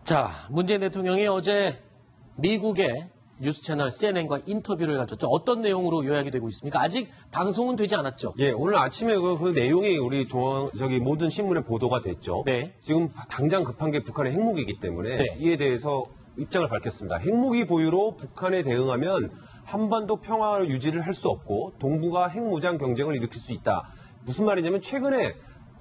자, 문재인 대통령이 어제 미국의 뉴스 채널 CNN과 인터뷰를 가졌죠. 어떤 내용으로 요약이 되고 있습니까? 아직 방송은 되지 않았죠? 예, 오늘 아침에 그 내용이 우리 모든 신문에 보도가 됐죠. 네. 지금 당장 급한 게 북한의 핵무기이기 때문에 네. 이에 대해서 입장을 밝혔습니다. 핵무기 보유로 북한에 대응하면 한반도 평화 유지를 할 수 없고 동북아 핵무장 경쟁을 일으킬 수 있다. 무슨 말이냐면 최근에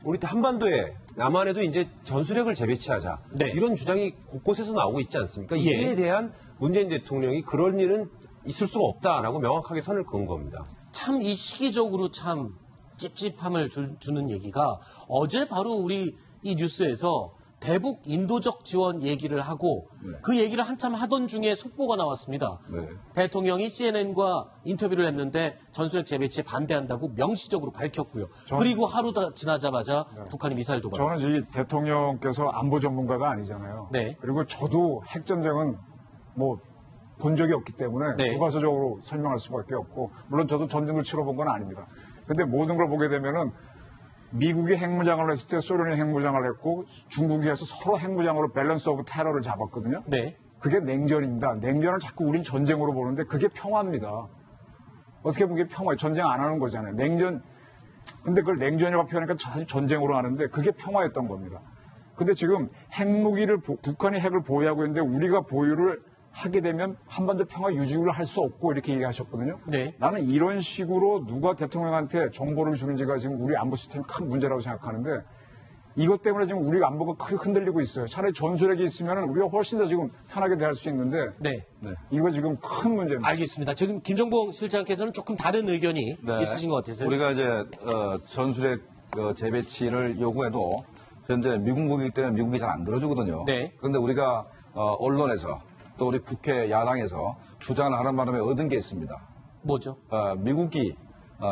우리 한반도에 남한에도 이제 전술핵을 재배치하자. 네. 이런 주장이 곳곳에서 나오고 있지 않습니까? 예. 이에 대한 문재인 대통령이 그런 일은 있을 수가 없다라고 명확하게 선을 그은 겁니다. 참 이 시기적으로 참 찝찝함을 주는 얘기가 어제 바로 우리 이 뉴스에서 대북 인도적 지원 얘기를 하고 그 얘기를 한참 하던 중에 속보가 나왔습니다. 네. 대통령이 CNN과 인터뷰를 했는데 전술핵 재배치에 반대한다고 명시적으로 밝혔고요. 그리고 하루 더 지나자마자 북한이 미사일 도발했습니다. 저는 이 대통령께서 안보 전문가가 아니잖아요. 네. 그리고 저도 핵전쟁은 뭐 본 적이 없기 때문에 네. 교과서적으로 설명할 수밖에 없고, 물론 저도 전쟁을 치러본 건 아닙니다. 근데 모든 걸 보게 되면은 미국이 핵무장을 했을 때 소련이 핵무장을 했고 중국이 해서 서로 핵무장으로 밸런스 오브 테러를 잡았거든요. 네. 그게 냉전입니다. 냉전을 자꾸 우린 전쟁으로 보는데 그게 평화입니다. 어떻게 보면 그게 평화예요. 전쟁 안 하는 거잖아요. 냉전. 근데 그걸 냉전이라고 표현하니까 사실 전쟁으로 하는데 그게 평화였던 겁니다. 근데 지금 핵무기를 북한이 핵을 보유하고 있는데 우리가 보유를 하게 되면 한반도 평화 유지를 할 수 없고 이렇게 얘기하셨거든요. 네. 나는 이런 식으로 누가 대통령한테 정보를 주는지가 지금 우리 안보 시스템이 큰 문제라고 생각하는데 이것 때문에 지금 우리 안보가 크게 흔들리고 있어요. 차라리 전술핵이 있으면 우리가 훨씬 더 지금 편하게 대할 수 있는데 네. 이거 지금 큰 문제입니다. 알겠습니다. 지금 김정봉 실장께서는 조금 다른 의견이 네. 있으신 것 같아서요. 우리가 이제 전술핵 재배치를 요구해도 현재 미국 무기이기 때문에 미국이 잘 안 들어주거든요. 네. 그런데 우리가 언론에서 또 우리 국회 야당에서 주장을 하는 바람에 얻은 게 있습니다. 뭐죠? 미국이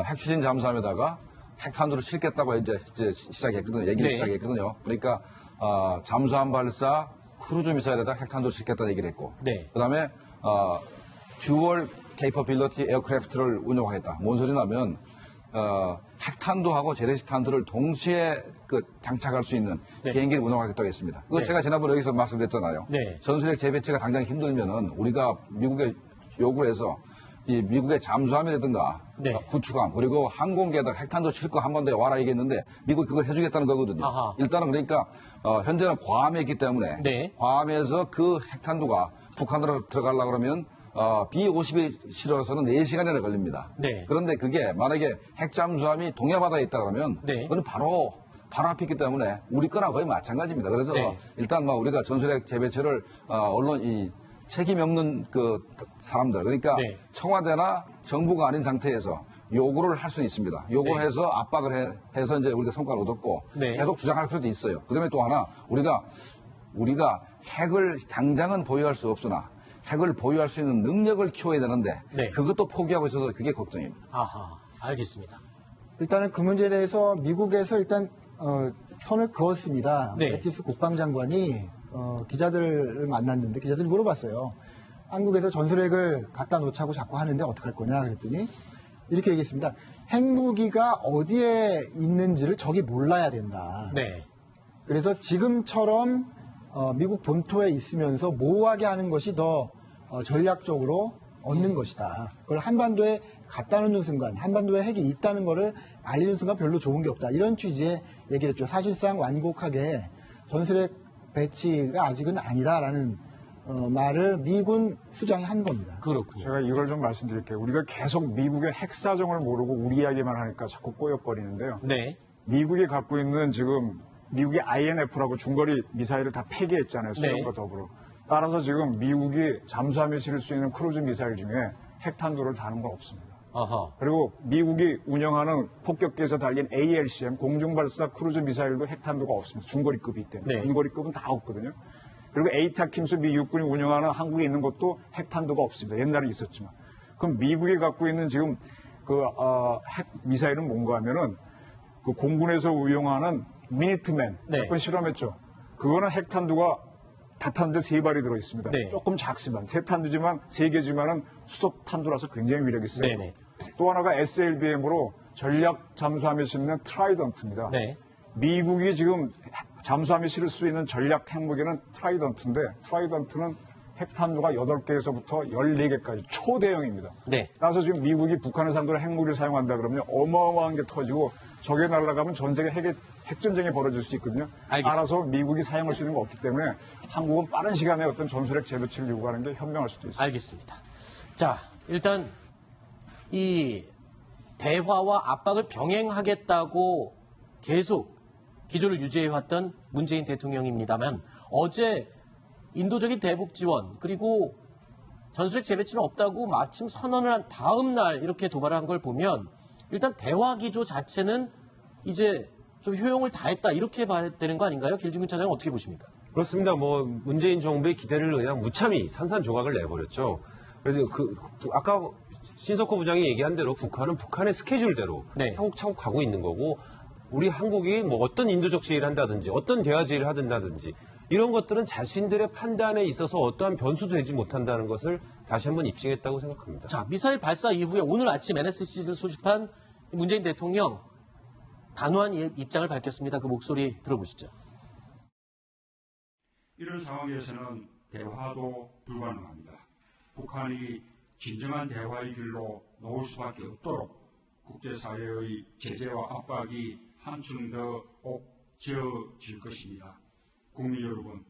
핵추진 잠수함에다가 핵탄두를 싣겠다고 이제 시작했거든요. 얘기를 네. 시작했거든요. 그러니까 잠수함 발사 크루즈 미사일에다 핵탄두를 싣겠다는 얘기를 했고, 네. 그다음에 듀얼 케이퍼빌리티 에어크래프트를 운용하겠다. 뭔 소리냐면 핵탄두하고 재래식 탄두를 동시에 장착할 수 있는 네. 비행기를 운영하겠다고 했습니다. 그거 네. 제가 지난번에 여기서 말씀드렸잖아요. 네. 전술핵 재배치가 당장 힘들면은 우리가 미국에 요구를 해서 이 미국의 잠수함이라든가 네. 구축함 그리고 항공기에다 핵탄두 싣고 한반도에 와라 얘기했는데 미국이 그걸 해주겠다는 거거든요. 아하. 일단은 그러니까 현재는 괌에 있기 때문에 네. 괌에서 그 핵탄두가 북한으로 들어가려고 그러면 B-50이 실어서는 4시간이나 걸립니다. 네. 그런데 그게 만약에 핵잠수함이 동해바다에 있다 그러면 네. 그건 바로 앞에 있기 때문에 우리 거나 거의 마찬가지입니다. 그래서 네. 일단 우리가 전술핵 재배치를 언론 책임 없는 그 사람들 그러니까 네. 청와대나 정부가 아닌 상태에서 요구를 할 수는 있습니다. 요구를 네. 해서 압박을 해서 이제 우리가 성과를 얻었고 네. 계속 주장할 필요도 있어요. 그다음에 또 하나 우리가 핵을 당장은 보유할 수 없으나 핵을 보유할 수 있는 능력을 키워야 되는데 네. 그것도 포기하고 있어서 그게 걱정입니다. 아하, 알겠습니다. 일단은 그 문제에 대해서 미국에서 일단 선을 그었습니다. 네. 매티스 국방장관이 기자들을 만났는데 기자들이 물어봤어요. 한국에서 전술핵을 갖다 놓자고 자꾸 하는데 어떡할 거냐 그랬더니 이렇게 얘기했습니다. 핵무기가 어디에 있는지를 적이 몰라야 된다. 네. 그래서 지금처럼 미국 본토에 있으면서 모호하게 하는 것이 더 전략적으로 얻는 것이다. 그걸 한반도에 갖다 놓는 순간, 한반도에 핵이 있다는 것을 알리는 순간 별로 좋은 게 없다. 이런 취지의 얘기를 했죠. 사실상 완곡하게 전술핵 배치가 아직은 아니다라는 말을 미군 수장이 한 겁니다. 그렇군요. 제가 이걸 좀 말씀드릴게요. 우리가 계속 미국의 핵사정을 모르고 우리 이야기만 하니까 자꾸 꼬역거리는데요. 네. 미국이 갖고 있는 지금 미국의 INF라고 중거리 미사일을 다 폐기했잖아요. 소련과 네. 더불어. 따라서 지금 미국이 잠수함에 실을 수 있는 크루즈 미사일 중에 핵탄두를 다는 건 없습니다. 아하. 그리고 미국이 운영하는 폭격기에서 달린 ALCM 공중발사 크루즈 미사일도 핵탄두가 없습니다. 중거리급이기 때문에. 네. 중거리급은 다 없거든요. 그리고 에이타킴스 미 육군이 운영하는 한국에 있는 것도 핵탄두가 없습니다. 옛날에 있었지만. 그럼 미국이 갖고 있는 지금 핵 미사일은 뭔가 하면은 그 공군에서 운용하는 미니트맨 네. 몇 번 실험했죠. 그거는 핵탄두가 다탄두에 3발이 들어있습니다. 네. 조금 작지만 3탄두지만 3개지만은 수소탄두라서 굉장히 위력이 있어요. 네네. 또 하나가 SLBM으로 전략 잠수함에 싣는 트라이던트입니다. 네. 미국이 지금 잠수함이 실을 수 있는 전략 핵무기는 트라이던트인데 트라이던트는 핵탄두가 8개에서부터 14개까지 초대형입니다. 네. 따라서 지금 미국이 북한을 상대로 핵무기를 사용한다 그러면 어마어마한 게 터지고 저게 날아가면 전 세계 핵전쟁이 벌어질 수 있거든요. 알겠습니다. 알아서 미국이 사용할 수 있는 거 없기 때문에 한국은 빠른 시간에 어떤 전술핵 재배치를 요구하는 게 현명할 수도 있습니다. 알겠습니다. 자, 일단 이 대화와 압박을 병행하겠다고 계속 기조를 유지해왔던 문재인 대통령입니다만 어제 인도적인 대북 지원 그리고 전술핵 재배치는 없다고 마침 선언을 한 다음 날 이렇게 도발을 한 걸 보면 일단 대화 기조 자체는 이제 좀 효용을 다했다 이렇게 봐야 되는 거 아닌가요? 길중근 차장은 어떻게 보십니까? 그렇습니다. 뭐 문재인 정부의 기대를 그냥 무참히 산산조각을 내버렸죠. 그래서 아까 신석호 부장이 얘기한 대로 북한은 북한의 스케줄대로 네. 차곡차곡 가고 있는 거고 우리 한국이 뭐 어떤 인도적 제의를 한다든지 어떤 대화 제의를 하든다든지 이런 것들은 자신들의 판단에 있어서 어떠한 변수도 되지 못한다는 것을 다시 한번 입증했다고 생각합니다. 자, 미사일 발사 이후에 오늘 아침 NSC를 소집한 문재인 대통령 단호한 입장을 밝혔습니다. 그 목소리 들어보시죠. 이런 상황에서는 대화도 불가능합니다. 북한이 진정한 대화의 길로 놓을 수밖에 없도록 국제사회의 제재와 압박이 한층 더 옥죄어질 것입니다. 국민 여러분,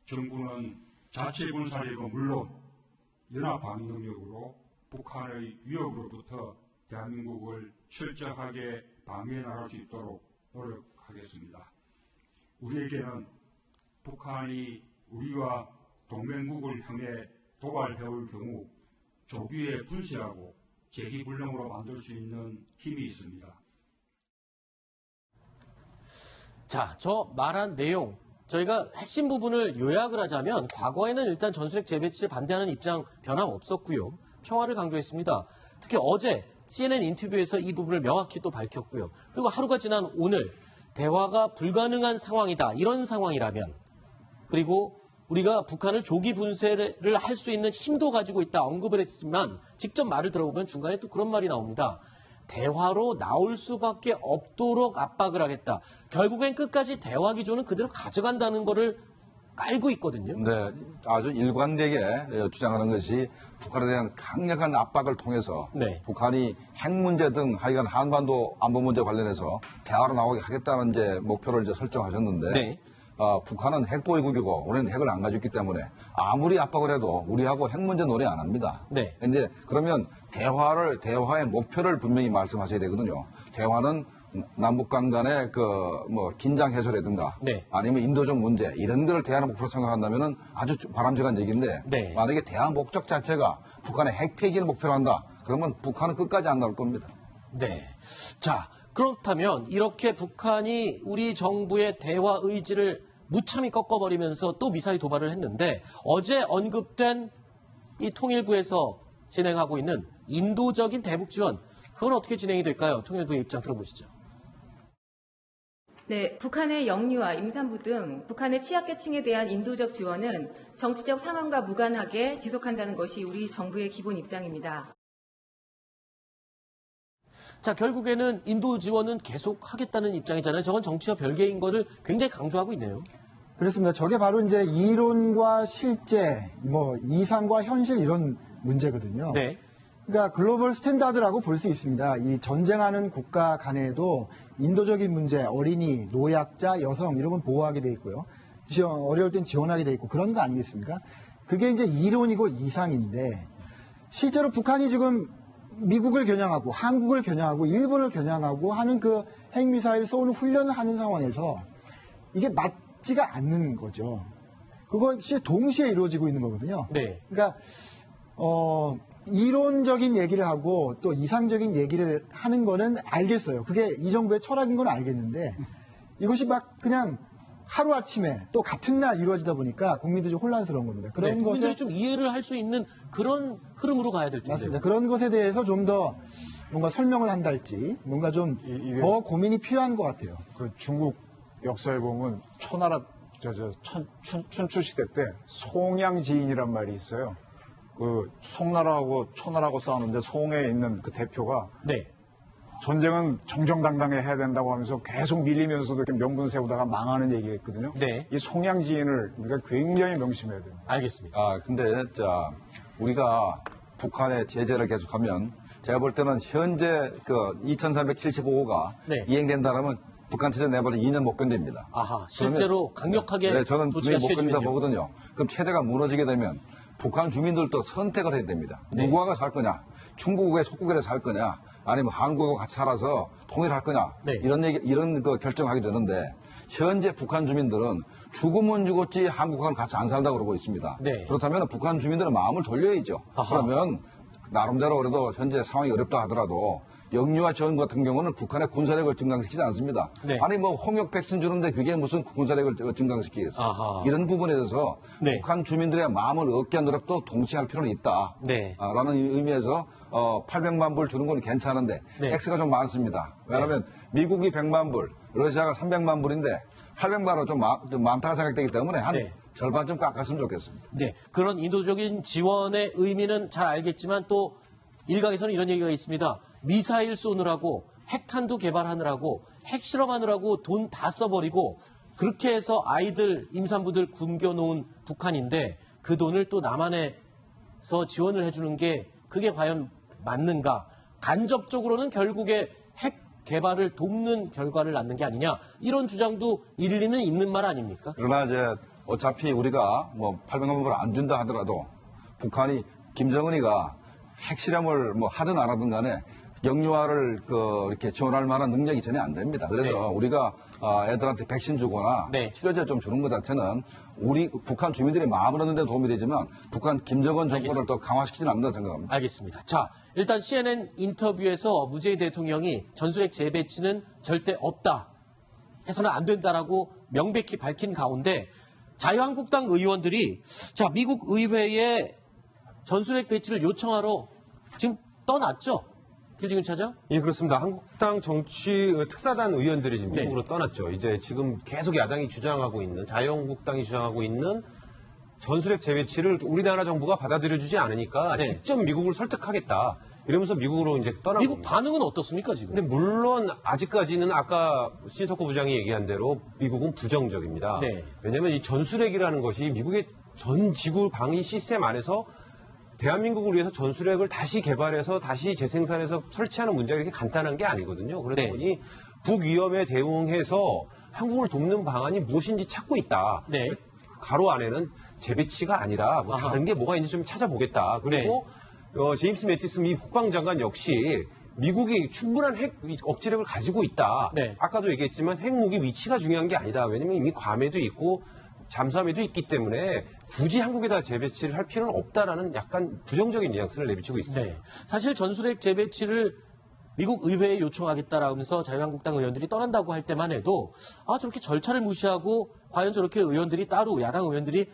정부는 자체 군사력은 물론 연합 방위 능력으로 북한의 위협으로부터 대한민국을 철저하게 방위해 나갈 수 있도록 노력하겠습니다. 우리에게는 북한이 우리와 동맹국을 향해 도발해올 경우 조기에 분쇄하고 재기불능으로 만들 수 있는 힘이 있습니다. 자, 저 말한 내용 저희가 핵심 부분을 요약을 하자면 과거에는 일단 전술핵 재배치를 반대하는 입장 변함없었고요. 평화를 강조했습니다. 특히 어제 CNN 인터뷰에서 이 부분을 명확히 또 밝혔고요. 그리고 하루가 지난 오늘 대화가 불가능한 상황이다. 이런 상황이라면 그리고 우리가 북한을 조기 분쇄를 할 수 있는 힘도 가지고 있다 언급을 했지만 직접 말을 들어보면 중간에 또 그런 말이 나옵니다. 대화로 나올 수밖에 없도록 압박을 하겠다. 결국엔 끝까지 대화 기조는 그대로 가져간다는 거를 깔고 있거든요. 네, 아주 일관되게 주장하는 것이 북한에 대한 강력한 압박을 통해서 네. 북한이 핵 문제 등 하여간 한반도 안보 문제 관련해서 대화로 나오게 하겠다는 이제 목표를 이제 설정하셨는데 네. 북한은 핵보유국이고 우리는 핵을 안 가지고 있기 때문에 아무리 압박을 해도 우리하고 핵 문제 논의 안 합니다. 네. 이제 그러면 대화의 목표를 분명히 말씀하셔야 되거든요. 대화는 남북 간의 긴장 해소라든가 네. 아니면 인도적 문제 이런 거를 대화의 목표로 생각한다면은 아주 바람직한 얘기인데 네. 만약에 대화 목적 자체가 북한의 핵 폐기를 목표로 한다. 그러면 북한은 끝까지 안 나올 겁니다. 네. 자, 그렇다면 이렇게 북한이 우리 정부의 대화 의지를 무참히 꺾어버리면서 또 미사일 도발을 했는데 어제 언급된 이 통일부에서 진행하고 있는 인도적인 대북 지원 그건 어떻게 진행이 될까요? 통일부의 입장 들어보시죠. 네, 북한의 영유아, 임산부 등 북한의 취약계층에 대한 인도적 지원은 정치적 상황과 무관하게 지속한다는 것이 우리 정부의 기본 입장입니다. 자, 결국에는 인도 지원은 계속 하겠다는 입장이잖아요. 저건 정치와 별개인 거를 굉장히 강조하고 있네요. 그렇습니다. 저게 바로 이제 이론과 실제, 이상과 현실 이런 문제거든요. 네. 그러니까 글로벌 스탠다드라고 볼 수 있습니다. 이 전쟁하는 국가 간에도 인도적인 문제, 어린이, 노약자, 여성 이런 건 보호하게 돼 있고요. 어려울 땐 지원하게 돼 있고 그런 거 아니겠습니까? 그게 이제 이론이고 이상인데 실제로 북한이 지금 미국을 겨냥하고 한국을 겨냥하고 일본을 겨냥하고 하는 그 핵미사일 쏘는 훈련을 하는 상황에서 이게 맞지가 않는 거죠. 그것이 동시에 이루어지고 있는 거거든요. 네. 그러니까 이론적인 얘기를 하고 또 이상적인 얘기를 하는 거는 알겠어요. 그게 이 정부의 철학인 건 알겠는데 이것이 막 그냥 하루아침에 또 같은 날 이루어지다 보니까 국민들이 좀 혼란스러운 겁니다. 그런 네, 국민들이 것에 좀 이해를 할 수 있는 그런 흐름으로 가야 될 텐데요. 맞습니다. 그런 것에 대해서 좀 더 뭔가 설명을 한달지 뭔가 좀 더 고민이 필요한 것 같아요. 그 중국 역사에 보면 초나라 춘추시대 때 송양지인이란 말이 있어요. 그 송나라하고 초나라하고 싸우는데 송에 있는 그 대표가 네. 전쟁은 정정당당히 해야 된다고 하면서 계속 밀리면서도 이렇게 명분 세우다가 망하는 얘기가 있거든요. 네. 이 송양지인을 우리가 굉장히 명심해야 됩니다. 알겠습니다. 근데 우리가 북한의 제재를 계속하면 제가 볼 때는 현재 그 2375호가 네. 이행된다면 북한 체제 내버려 2년 못 견딥니다. 아하, 실제로 강력하게 네, 저는 조치가 못 견딘다 취해지면요. 보거든요. 그럼 체제가 무너지게 되면 북한 주민들도 선택을 해야 됩니다. 네. 누구와 살 거냐? 중국의 속국에 살 거냐? 아니면 한국과 같이 살아서 통일할 거냐? 네. 이런 그 결정하게 되는데 현재 북한 주민들은 죽으면 죽었지 한국하고는 같이 안 살다고 그러고 있습니다. 네. 그렇다면 북한 주민들은 마음을 돌려야죠. 아하. 그러면 나름대로 그래도 현재 상황이 어렵다 하더라도 영유아 지원 같은 경우는 북한의 군사력을 증강시키지 않습니다. 네. 아니 뭐 홍역 백신 주는데 그게 무슨 군사력을 증강시키겠어요. 아하. 이런 부분에 대해서 네. 북한 주민들의 마음을 얻게 하는 노력도 동시에 할 필요는 있다. 네. 라는 의미에서 800만 불 주는 건 괜찮은데 네. X가 좀 많습니다. 왜냐하면 미국이 100만 불, 러시아가 300만 불인데 800만 원 좀 많다고 생각되기 때문에 한 네. 절반 좀 깎았으면 좋겠습니다. 네, 그런 인도적인 지원의 의미는 잘 알겠지만 또 일각에서는 이런 얘기가 있습니다. 미사일 쏘느라고 핵탄두 개발하느라고 핵실험하느라고 돈 다 써버리고 그렇게 해서 아이들 임산부들 굶겨놓은 북한인데 그 돈을 또 남한에서 지원을 해주는 게 그게 과연 맞는가? 간접적으로는 결국에 핵 개발을 돕는 결과를 낳는 게 아니냐 이런 주장도 일리는 있는 말 아닙니까? 그러나 이제 어차피 우리가 뭐 800만 불 안 준다 하더라도 북한이 김정은이가 핵실험을 뭐 하든 안 하든 간에 영유아를 이렇게 지원할 만한 능력이 전혀 안 됩니다. 그래서 네. 우리가 애들한테 백신 주거나 네. 치료제 좀 주는 것 자체는 우리 북한 주민들이 마음을 얻는 데 도움이 되지만 북한 김정은 정권을 알겠습니다. 더 강화시키지는 않는다 생각합니다. 알겠습니다. 자, 일단 CNN 인터뷰에서 문재인 대통령이 전술핵 재배치는 절대 없다. 해서는 안 된다라고 명백히 밝힌 가운데 자유한국당 의원들이 자, 미국 의회에 전술핵 배치를 요청하러 지금 떠났죠? 길지근 차장? 예, 그렇습니다. 한국당 정치 특사단 의원들이 지금 네. 미국으로 떠났죠. 이제 지금 계속 야당이 주장하고 있는, 자유한국당이 주장하고 있는 전술핵 재배치를 우리나라 정부가 받아들여주지 않으니까 네. 직접 미국을 설득하겠다. 이러면서 미국으로 이제 떠나고. 미국 반응은 어떻습니까, 지금? 근데 물론 아직까지는 아까 신석호 부장이 얘기한 대로 미국은 부정적입니다. 네. 왜냐하면 이 전술핵이라는 것이 미국의 전 지구 방위 시스템 안에서 대한민국을 위해서 전술핵을 다시 개발해서 다시 재생산해서 설치하는 문제가 이렇게 간단한 게 아니거든요. 그러다 네. 보니 북위험에 대응해서 한국을 돕는 방안이 무엇인지 찾고 있다. 네. 가로 안에는 재배치가 아니라 뭐 아하. 다른 게 뭐가 있는지 좀 찾아보겠다. 그리고 제임스 매티스 미 국방장관 역시 미국이 충분한 핵 억지력을 가지고 있다. 네. 아까도 얘기했지만 핵무기 위치가 중요한 게 아니다. 왜냐하면 이미 괌에도 있고 잠수함에도 있기 때문에 굳이 한국에다 재배치를 할 필요는 없다라는 약간 부정적인 뉘앙스를 내비치고 있습니다. 네. 사실 전술핵 재배치를 미국 의회에 요청하겠다라면서 자유한국당 의원들이 떠난다고 할 때만 해도 저렇게 절차를 무시하고 과연 저렇게 의원들이 따로 야당 의원들이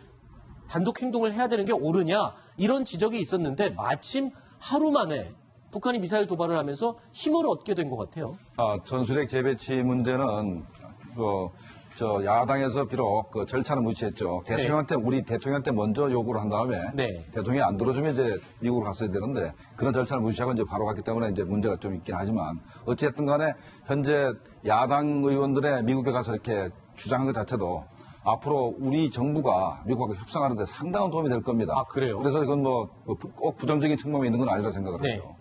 단독 행동을 해야 되는 게 옳으냐 이런 지적이 있었는데 마침 하루 만에 북한이 미사일 도발을 하면서 힘을 얻게 된 것 같아요. 전술핵 재배치 문제는 야당에서 비록 그 절차는 무시했죠. 대통령한테 우리 대통령한테 먼저 요구를 한 다음에 네. 대통령이 안 들어주면 이제 미국으로 갔어야 되는데 그런 절차를 무시하고 이제 바로 갔기 때문에 이제 문제가 좀 있긴 하지만 어찌됐든 간에 현재 야당 의원들의 미국에 가서 이렇게 주장한 것 자체도 앞으로 우리 정부가 미국하고 협상하는 데 상당한 도움이 될 겁니다. 그래요? 그래서 이건 꼭 부정적인 측면이 있는 건 아니라 생각을 네. 해요.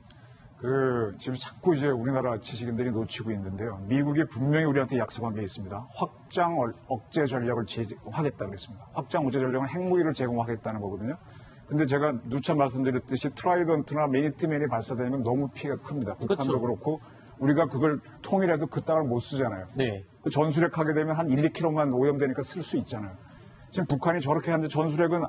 지금 자꾸 이제 우리나라 지식인들이 놓치고 있는데요. 미국이 분명히 우리한테 약속한 게 있습니다. 확장 억제 전략을 제공하겠다고 했습니다. 확장 억제 전략은 핵무기를 제공하겠다는 거거든요. 근데 제가 누차 말씀드렸듯이 트라이던트나 미니트맨이 발사되면 너무 피해가 큽니다. 북한도 그렇죠. 그렇고 우리가 그걸 통일해도 그 땅을 못 쓰잖아요. 네. 전술핵 하게 되면 한 1, 2km만 오염되니까 쓸 수 있잖아요. 지금 북한이 저렇게 하는데 전술핵은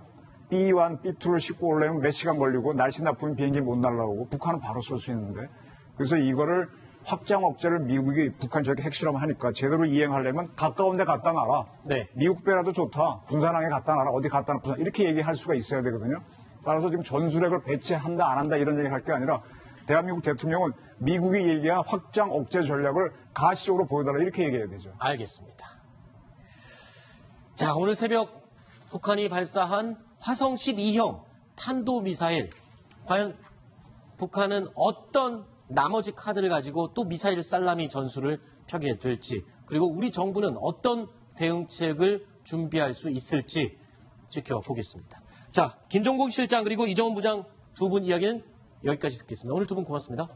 B1, B2를 싣고 오려면 몇 시간 걸리고 날씨 나쁘면 비행기 못 날라오고 북한은 바로 쏠 수 있는데 그래서 이거를 확장 억제를 미국이 북한 저렇게 핵실험 하니까 제대로 이행하려면 가까운 데 갖다 놔라. 네. 미국 배라도 좋다. 군산항에 갖다 놔라. 어디 갖다 놔. 이렇게 얘기할 수가 있어야 되거든요. 따라서 지금 전술핵을 배치한다 안 한다 이런 얘기를 할 게 아니라 대한민국 대통령은 미국이 얘기한 확장 억제 전략을 가시적으로 보여달라 이렇게 얘기해야 되죠. 알겠습니다. 자, 오늘 새벽 북한이 발사한 화성 12형 탄도미사일 과연 북한은 어떤 나머지 카드를 가지고 또 미사일 살라미 전술을 펴게 될지, 그리고 우리 정부는 어떤 대응책을 준비할 수 있을지 지켜보겠습니다. 자, 김종국 실장 그리고 이정훈 부장 두 분 이야기는 여기까지 듣겠습니다. 오늘 두 분 고맙습니다.